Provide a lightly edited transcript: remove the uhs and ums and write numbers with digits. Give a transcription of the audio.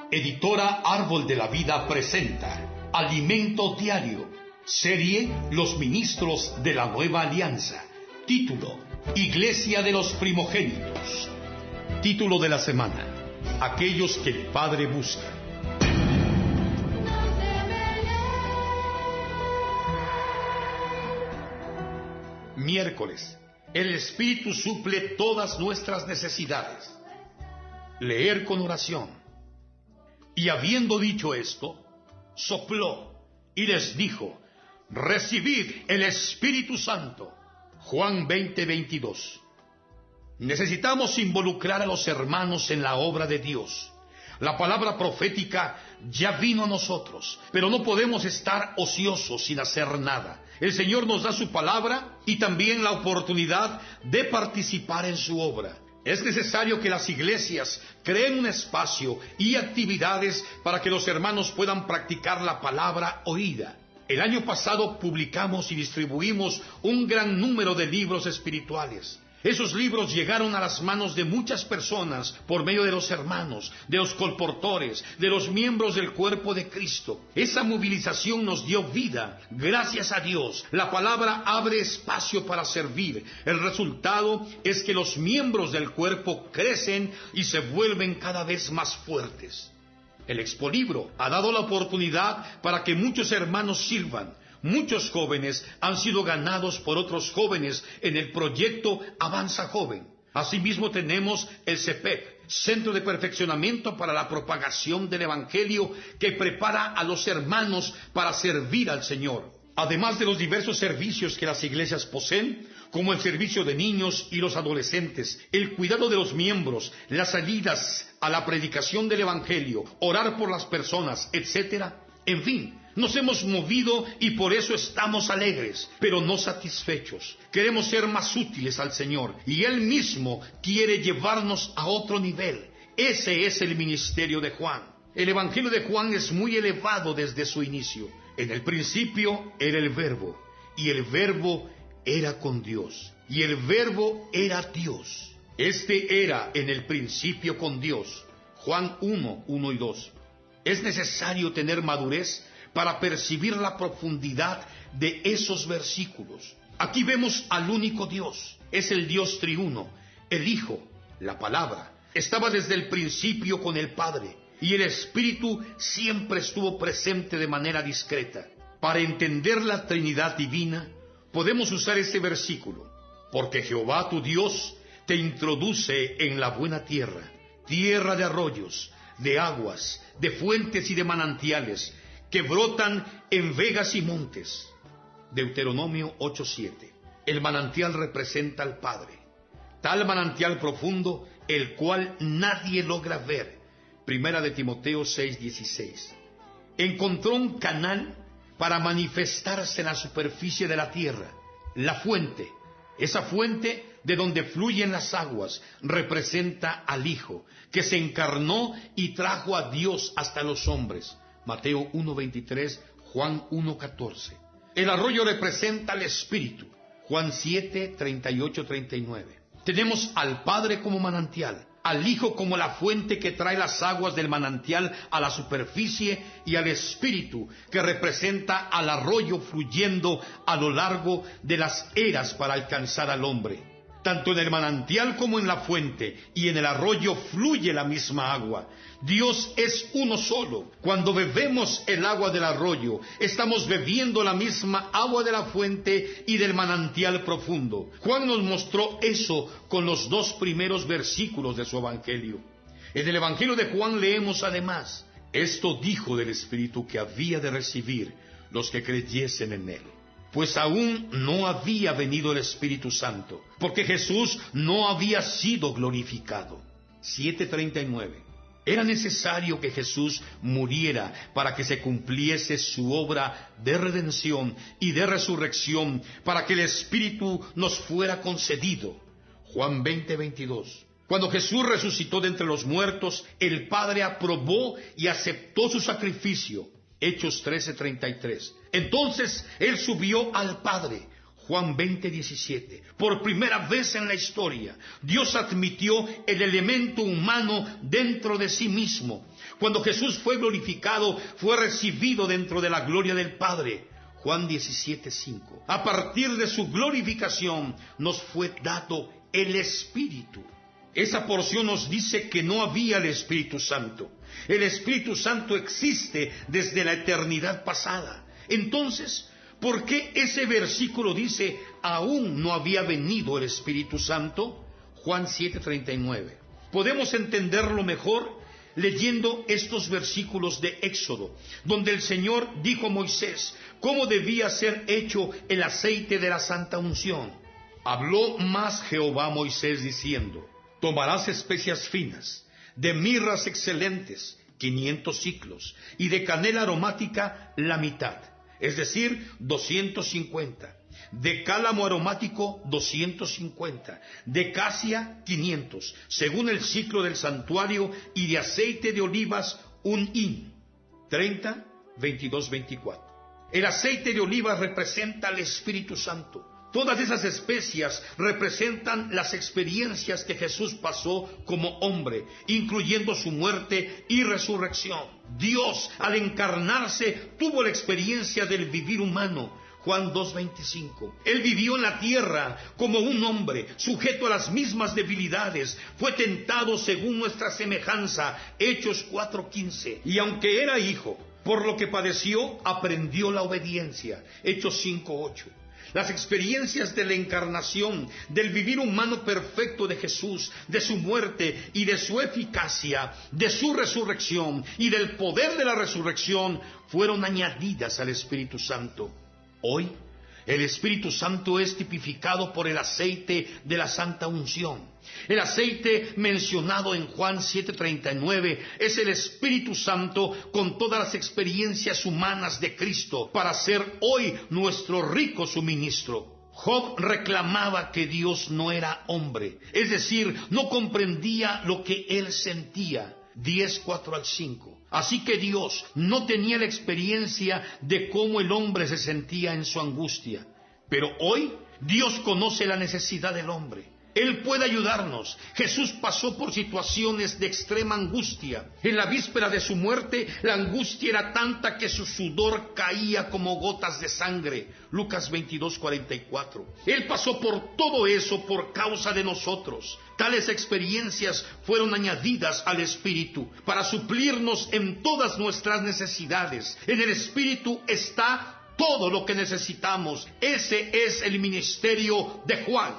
Editora Árbol de la Vida presenta Alimento Diario, serie Los Ministros de la Nueva Alianza. Título: Iglesia de los Primogénitos. Título de la semana: Aquellos que el Padre busca. Miércoles. El Espíritu suple todas nuestras necesidades. Leer con oración. Y habiendo dicho esto, sopló y les dijo: recibid el Espíritu Santo. Juan 20:22. Necesitamos involucrar a los hermanos en la obra de Dios. La palabra profética ya vino a nosotros, pero no podemos estar ociosos sin hacer nada. El Señor nos da su palabra y también la oportunidad de participar en su obra. Es necesario que las iglesias creen un espacio y actividades para que los hermanos puedan practicar la palabra oída. El año pasado publicamos y distribuimos un gran número de libros espirituales. Esos libros llegaron a las manos de muchas personas por medio de los hermanos, de los colportores, de los miembros del cuerpo de Cristo. Esa movilización nos dio vida. Gracias a Dios, la palabra abre espacio para servir. El resultado es que los miembros del cuerpo crecen y se vuelven cada vez más fuertes. El Expolibro ha dado la oportunidad para que muchos hermanos sirvan. Muchos jóvenes han sido ganados por otros jóvenes en el proyecto Avanza Joven. Asimismo tenemos el CEPEP, Centro de Perfeccionamiento para la Propagación del Evangelio, que prepara a los hermanos para servir al Señor. Además de los diversos servicios que las iglesias poseen, como el servicio de niños y los adolescentes, el cuidado de los miembros, las salidas a la predicación del Evangelio, orar por las personas, etc. En fin, nos hemos movido y por eso estamos alegres, pero no satisfechos. Queremos ser más útiles al Señor y Él mismo quiere llevarnos a otro nivel. Ese es el ministerio de Juan. El Evangelio de Juan es muy elevado desde su inicio. En el principio era el Verbo, y el Verbo era con Dios, y el Verbo era Dios. Este era en el principio con Dios. Juan 1:1 y 2. Es necesario tener madurez para percibir la profundidad de esos versículos. Aquí vemos al único Dios. Es el Dios triuno, el Hijo, la Palabra. Estaba desde el principio con el Padre, y el Espíritu siempre estuvo presente de manera discreta. Para entender la Trinidad divina, podemos usar este versículo: porque Jehová tu Dios te introduce en la buena tierra, tierra de arroyos, de aguas, de fuentes y de manantiales, que brotan en vegas y montes. Deuteronomio 8:7. El manantial representa al Padre, tal manantial profundo, el cual nadie logra ver. Primera de Timoteo 6:16. Encontró un canal para manifestarse en la superficie de la tierra. La fuente, esa fuente de donde fluyen las aguas, representa al Hijo, que se encarnó y trajo a Dios hasta los hombres. Mateo 1:23, Juan 1:14. El arroyo representa al Espíritu. Juan 7:38-39. Tenemos al Padre como manantial, al Hijo como la fuente que trae las aguas del manantial a la superficie, y al Espíritu, que representa al arroyo fluyendo a lo largo de las eras para alcanzar al hombre. Tanto en el manantial como en la fuente y en el arroyo fluye la misma agua. Dios es uno solo. Cuando bebemos el agua del arroyo, estamos bebiendo la misma agua de la fuente y del manantial profundo. Juan nos mostró eso con los 2 primeros versículos de su Evangelio. En el Evangelio de Juan leemos además: esto dijo del Espíritu que había de recibir los que creyesen en él. Pues aún no había venido el Espíritu Santo, porque Jesús no había sido glorificado. 7:39. Era necesario que Jesús muriera para que se cumpliese su obra de redención y de resurrección, para que el Espíritu nos fuera concedido. Juan 20:22. Cuando Jesús resucitó de entre los muertos, el Padre aprobó y aceptó su sacrificio. Hechos 13:33. Entonces Él subió al Padre. Juan 20:17. Por primera vez en la historia, Dios admitió el elemento humano dentro de sí mismo. Cuando Jesús fue glorificado, fue recibido dentro de la gloria del Padre. Juan 17:5. A partir de su glorificación, nos fue dado el Espíritu. Esa porción nos dice que no había el Espíritu Santo. El Espíritu Santo existe desde la eternidad pasada. Entonces, ¿por qué ese versículo dice, aún no había venido el Espíritu Santo? Juan 7:39. Podemos entenderlo mejor leyendo estos versículos de Éxodo, donde el Señor dijo a Moisés cómo debía ser hecho el aceite de la santa unción. Habló más Jehová a Moisés diciendo, tomarás especias finas, de mirras excelentes, 500 siclos, y de canela aromática la mitad, es decir, 250, de cálamo aromático 250, de casia 500, según el ciclo del santuario, y de aceite de olivas 1 hin, 30, 22, 24. El aceite de olivas representa al Espíritu Santo. Todas esas especias representan las experiencias que Jesús pasó como hombre, incluyendo su muerte y resurrección. Dios, al encarnarse, tuvo la experiencia del vivir humano. Juan 2:25. Él vivió en la tierra como un hombre, sujeto a las mismas debilidades. Fue tentado según nuestra semejanza. Hechos 4:15. Y aunque era hijo, por lo que padeció, aprendió la obediencia. Hechos 5:8. Las experiencias de la encarnación, del vivir humano perfecto de Jesús, de su muerte y de su eficacia, de su resurrección y del poder de la resurrección, fueron añadidas al Espíritu Santo. Hoy, el Espíritu Santo es tipificado por el aceite de la santa unción. El aceite mencionado en Juan 7:39 es el Espíritu Santo con todas las experiencias humanas de Cristo para ser hoy nuestro rico suministro. Job reclamaba que Dios no era hombre, es decir, no comprendía lo que él sentía. 10:4-5. Así que Dios no tenía la experiencia de cómo el hombre se sentía en su angustia. Pero hoy Dios conoce la necesidad del hombre. Él puede ayudarnos. Jesús pasó por situaciones de extrema angustia. En la víspera de su muerte, la angustia era tanta que su sudor caía como gotas de sangre. Lucas 22:44. Él pasó por todo eso por causa de nosotros. Tales experiencias fueron añadidas al Espíritu para suplirnos en todas nuestras necesidades. En el Espíritu está todo lo que necesitamos. Ese es el ministerio de Juan.